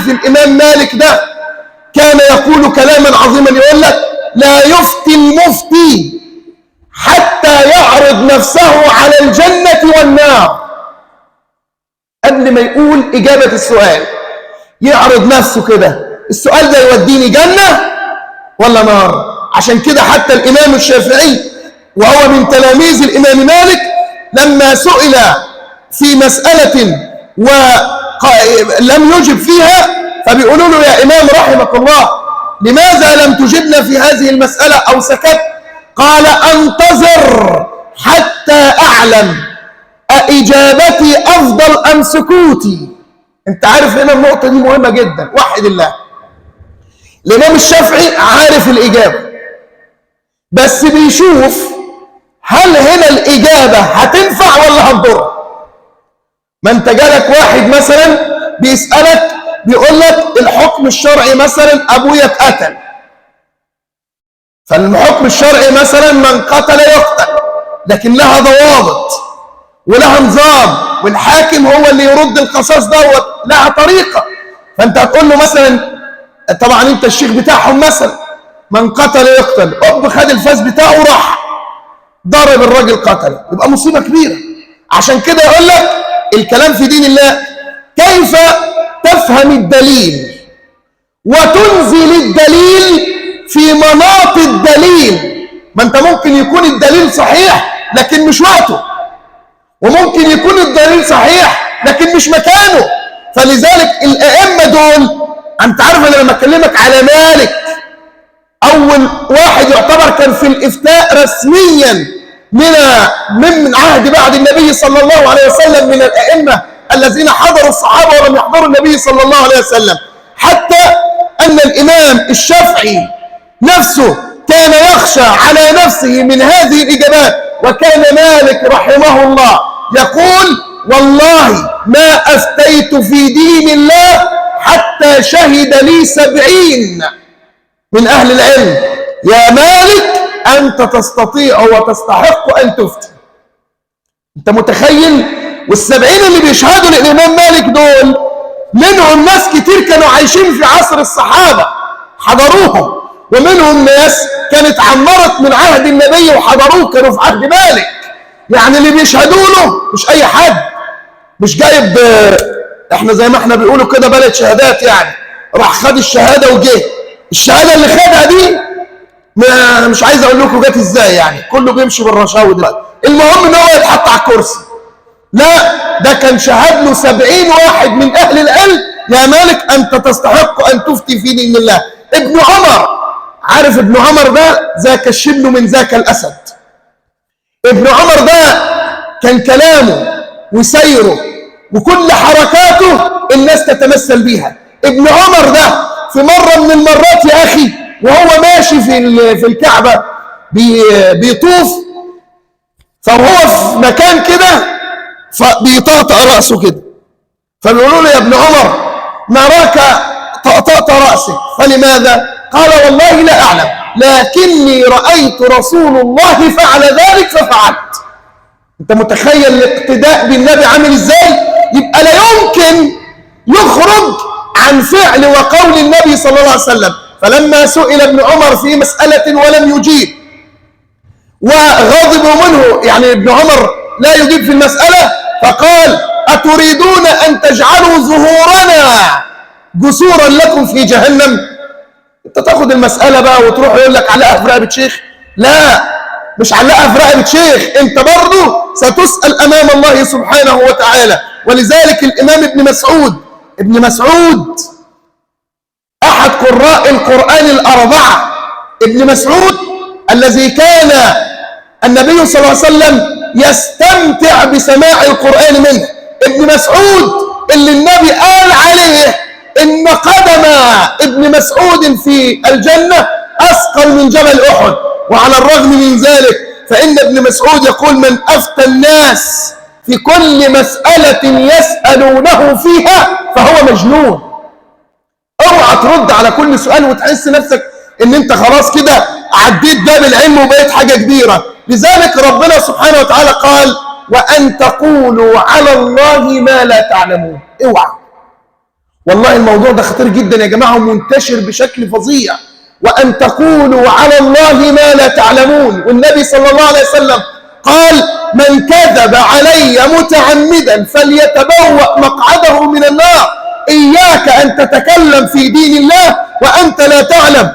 عارف الإمام مالك ده كان يقول كلاما عظيما، يقول لك لا يفتي المفتي حتى يعرض نفسه على الجنة والنار. قبل ما يقول إجابة السؤال يعرض نفسه كده، السؤال ده يوديني جنة ولا نار؟ عشان كده حتى الإمام الشافعي وهو من تلاميذ الإمام مالك لما سئل في مسألة ولم يجب فيها، فبيقولوا له يا إمام رحمك الله لماذا لم تجبنا في هذه المسألة أو سكت؟ قال أنتظر حتى أعلم أإجابتي أفضل أم سكوتي. أنت عارف هنا النقطة دي مهمة جدا، وحد الله. الإمام الشافعي عارف الإجابة بس بيشوف هل هنا الإجابة هتنفع ولا هتضر. ما أنت جالك واحد مثلا بيسألك بيقول لك الحكم الشرعي مثلا أبويا اتقتل، فالحكم الشرعي مثلا من قتل يقتل، لكن لها ضوابط ولها نظام، والحاكم هو اللي يرد القصاص دوت، لها طريقة. فأنت هتقول له مثلا طبعا أنت الشيخ بتاعهم مثلا من قتل يقتل، خد الفاس بتاعه وراح ضرب الراجل قتله، يبقى مصيبة كبيرة. عشان كده يقول لك الكلام في دين الله كيف تفهم الدليل وتنزل الدليل في مناط الدليل. ما انت ممكن يكون الدليل صحيح لكن مش وقته، وممكن يكون الدليل صحيح لكن مش مكانه. فلذلك الأئمة دول، انت عارف انا لما اكلمك على مالك اول واحد يعتبر كان في الافتاء رسميا من عهد بعد النبي صلى الله عليه وسلم من الأئمة الذين حضروا الصحابة ولم يحضروا النبي صلى الله عليه وسلم، حتى أن الإمام الشافعي نفسه كان يخشى على نفسه من هذه الإجابات. وكان مالك رحمه الله يقول والله ما أفتيت في دين الله حتى شهد لي 70 من أهل العلم يا مالك أنت تستطيع وتستحق أن تفتي. أنت متخيل؟ وال70 اللي بيشهدوا للإمام مالك دول منهم ناس كتير كانوا عايشين في عصر الصحابة حضروهم، ومنهم ناس كانت عمرت من عهد النبي وحضروه كانوا في عهد مالك. يعني اللي بيشهدوا له مش أي حد، مش جايب احنا زي ما احنا بيقولوا كده بلد شهادات، يعني راح خد الشهادة وجه. الشهادة اللي خدها دي مش عايز اقول لكم جت ازاي، يعني كله بيمشي بالرشاوي دلوقتي، المهم ان هو يتحط على الكرسي. لا، ده كان شهد له 70 واحد من اهل العلم يا مالك انت تستحق ان تفتي في دين الله. ابن عمر، عارف ابن عمر ده ذاك الشبل من ذاك الاسد. ابن عمر ده كان كلامه وسيره وكل حركاته الناس تتمثل بيها. ابن عمر ده في مرة من المرات يا أخي وهو ماشي في الكعبة بيطوف، فهو في مكان كده فبيطأطأ رأسه كده، فبيقولوا له يا ابن عمر نراك طأطأت رأسك، فلماذا؟ قال والله لا أعلم لكني رأيت رسول الله فعل ذلك ففعلت. أنت متخيل الاقتداء بالنبي عامل إزاي؟ يبقى لا يمكن يخرج عن فعل وقول النبي صلى الله عليه وسلم. فلما سئل ابن عمر في مسألة ولم يجيب وغضبوا منه، يعني ابن عمر لا يجيب في المسألة، فقال أتريدون أن تجعلوا ظهورنا جسورا لكم في جهنم؟ انت تاخد المسألة بقى وتروح يقول لك علقها في رقبة شيخ؟ لا، مش علقها في رقبة شيخ، انت برضه ستسأل أمام الله سبحانه وتعالى. ولذلك الإمام ابن مسعود أحد قراء القرآن الأربعة، ابن مسعود الذي كان النبي صلى الله عليه وسلم يستمتع بسماع القرآن منه، ابن مسعود اللي النبي قال عليه إن قدم ابن مسعود في الجنة أثقل من جبل أحد. وعلى الرغم من ذلك فإن ابن مسعود يقول من أفتى الناس في كل مسألة يسألونه فيها فهو مجنون. اوعى ترد على كل سؤال وتحس نفسك ان انت خلاص كده عديت باب العلم وبقيت حاجة كبيرة. لذلك ربنا سبحانه وتعالى قال وأن تقولوا على الله ما لا تعلمون. اوعى. والله الموضوع ده خطير جدا يا جماعة ومنتشر بشكل فظيع. وأن تقولوا على الله ما لا تعلمون. والنبي صلى الله عليه وسلم قال: من كذب علي متعمدا فليتبوأ مقعده من النار. إياك أن تتكلم في دين الله وأنت لا تعلم.